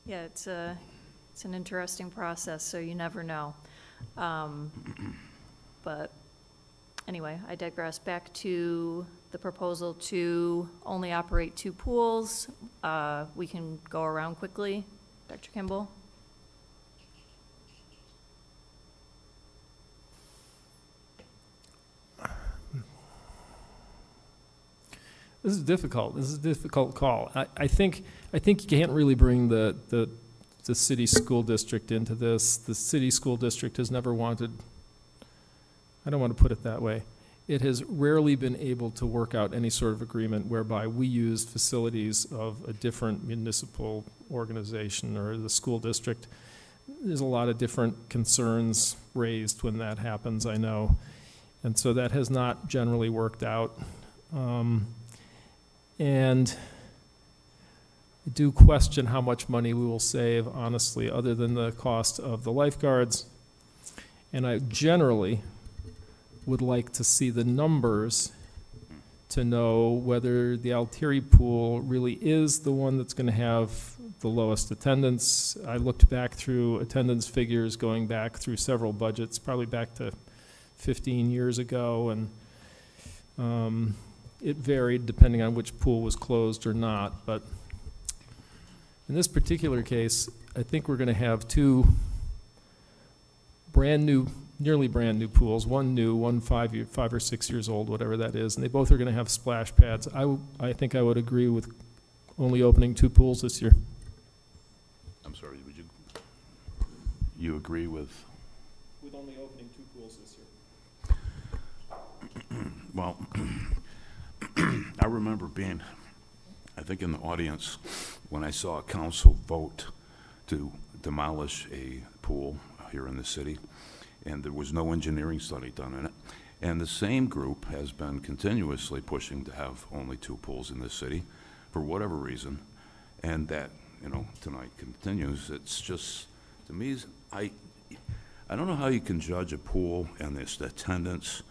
Yeah, it's an interesting process, so you never know. But anyway, I digress. Back to the proposal to only operate 2 pools. We can go around quickly. Dr. Kimball? This is difficult. This is a difficult call. I think you can't really bring the city school district into this. The city school district has never wanted, I don't want to put it that way. It has rarely been able to work out any sort of agreement whereby we use facilities of a different municipal organization or the school district. There's a lot of different concerns raised when that happens, I know. And so that has not generally worked out. And I do question how much money we will save, honestly, other than the cost of the lifeguards. And I generally would like to see the numbers to know whether the Altieri pool really is the one that's going to have the lowest attendance. I looked back through attendance figures going back through several budgets, probably back to 15 years ago, and it varied depending on which pool was closed or not. But in this particular case, I think we're going to have 2 brand new, nearly brand new pools, one new, one 5 or 6 years old, whatever that is, and they both are going to have splash pads. I think I would agree with only opening 2 pools this year. I'm sorry, would you agree with? With only opening 2 pools this year. Well, I remember being, I think, in the audience when I saw a council vote to demolish a pool here in the city, and there was no engineering study done in it. And the same group has been continuously pushing to have only 2 pools in this city for whatever reason, and that, tonight continues. It's just, to me, I don't know how you can judge a pool and its attendance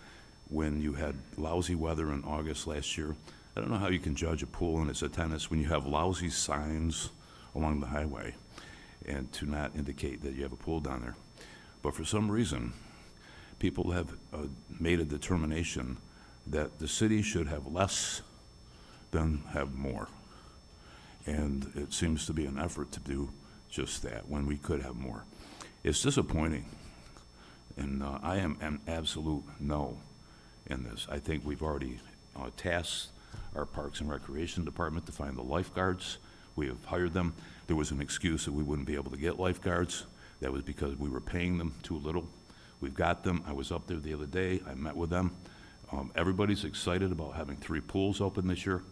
when you had lousy weather in August last year. I don't know how you can judge a pool and its attendance when you have lousy signs along the highway and to not indicate that you have a pool down there. But for some reason, people have made a determination that the city should have less than have more. And it seems to be an effort to do just that when we could have more. It's disappointing. And I am an absolute no in this. I think we've already tasked our Parks and Recreation Department to find the lifeguards. We have hired them. There was an excuse that we wouldn't be able to get lifeguards. That was because we were paying them too little. We've got them. I was up there the other day. I met with them. Everybody's excited about having 3 pools open this year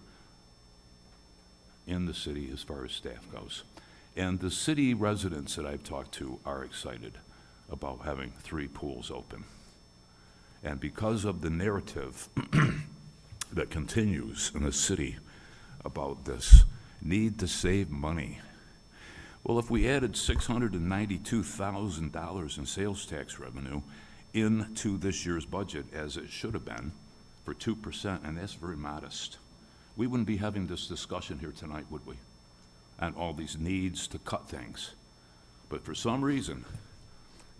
in the city as far as staff goes. And the city residents that I've talked to are excited about having 3 pools open. And because of the narrative that continues in the city about this need to save money, well, if we added $692,000 in sales tax revenue into this year's budget, as it should have been, for 2%, and that's very modest, we wouldn't be having this discussion here tonight, would we? And all these needs to cut things. But for some reason,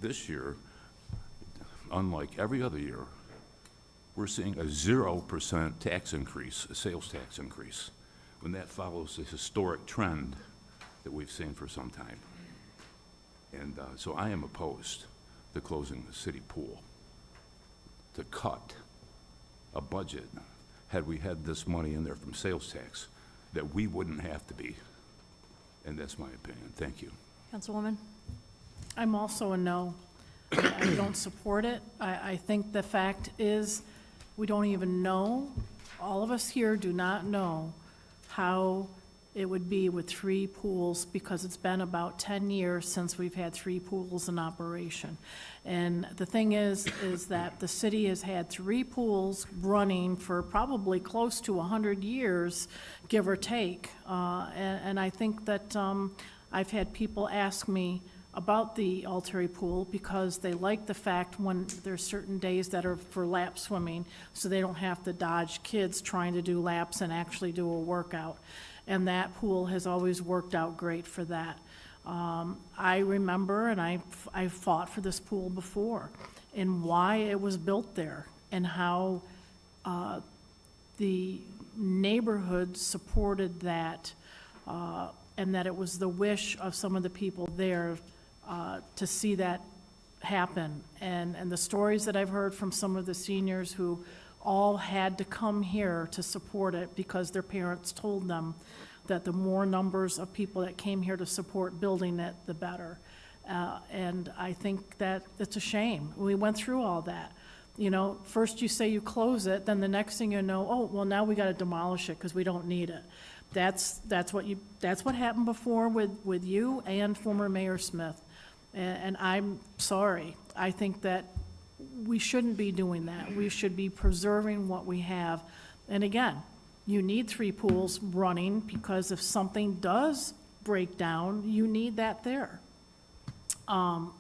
this year, unlike every other year, we're seeing a 0% tax increase, a sales tax increase, when that follows the historic trend that we've seen for some time. And so I am opposed to closing the city pool. To cut a budget, had we had this money in there from sales tax, that we wouldn't have to be. And that's my opinion. Thank you. Councilwoman? I'm also a no. I don't support it. I think the fact is, we don't even know, all of us here do not know how it would be with 3 pools, because it's been about 10 years since we've had 3 pools in operation. And the thing is that the city has had 3 pools running for probably close to 100 years, give or take. And I think that I've had people ask me about the Altieri pool because they like the fact when there's certain days that are for lap swimming, so they don't have to dodge kids trying to do laps and actually do a workout. And that pool has always worked out great for that. I remember, and I fought for this pool before, and why it was built there, and how the neighborhood supported that, and that it was the wish of some of the people there to see that happen. And the stories that I've heard from some of the seniors who all had to come here to support it because their parents told them that the more numbers of people that came here to support building it, the better. And I think that it's a shame. We went through all that. You know, first you say you close it, then the next thing you know, oh, well, now we got to demolish it because we don't need it. That's what happened before with you and former Mayor Smith. And I'm sorry. I think that we shouldn't be doing that. We should be preserving what we have. And again, you need 3 pools running because if something does break down, you need that there. I'm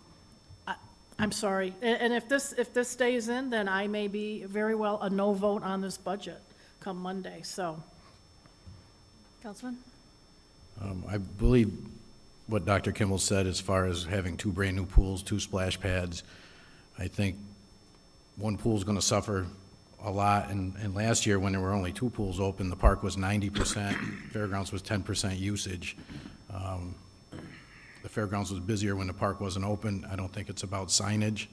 sorry. And if this stays in, then I may be very well a no vote on this budget come Monday, so. Councilman? I believe what Dr. Kimball said as far as having 2 brand-new pools, 2 splash pads. I think one pool's going to suffer a lot, and last year, when there were only 2 pools open, the park was 90%, fairgrounds was 10% usage. The fairgrounds was busier when the park wasn't open. I don't think it's about signage.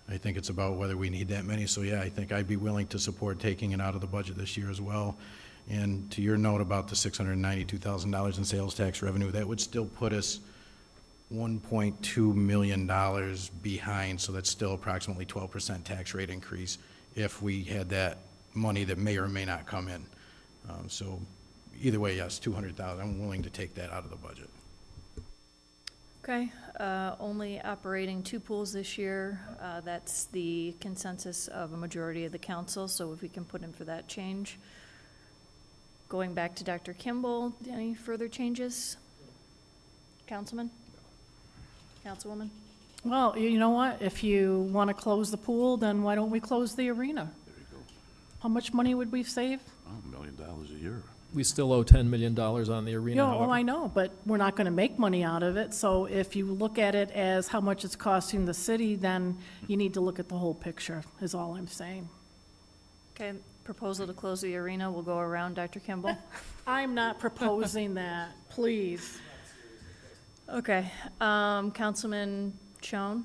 I think it's about whether we need that many. So yeah, I think I'd be willing to support taking it out of the budget this year as well. And to your note about the $692,000 in sales tax revenue, that would still put us $1.2 million behind, so that's still approximately 12% tax rate increase if we had that money that may or may not come in. So either way, yes, $200,000, I'm willing to take that out of the budget. Okay, only operating 2 pools this year. That's the consensus of a majority of the council, so if we can put in for that change. Going back to Dr. Kimball, any further changes? Councilman? Councilwoman? Well, you know what? If you want to close the pool, then why don't we close the arena? There you go. How much money would we save? Oh, $1 million a year. We still owe $10 million on the arena, Yeah, oh, however. I know, but we're not going to make money out of it. So if you look at it as how much it's costing the city, then you need to look at the whole picture, is all I'm saying. Okay, proposal to close the arena will go around, Dr. Kimball. I'm not proposing that, please. Okay, Councilman Schoen?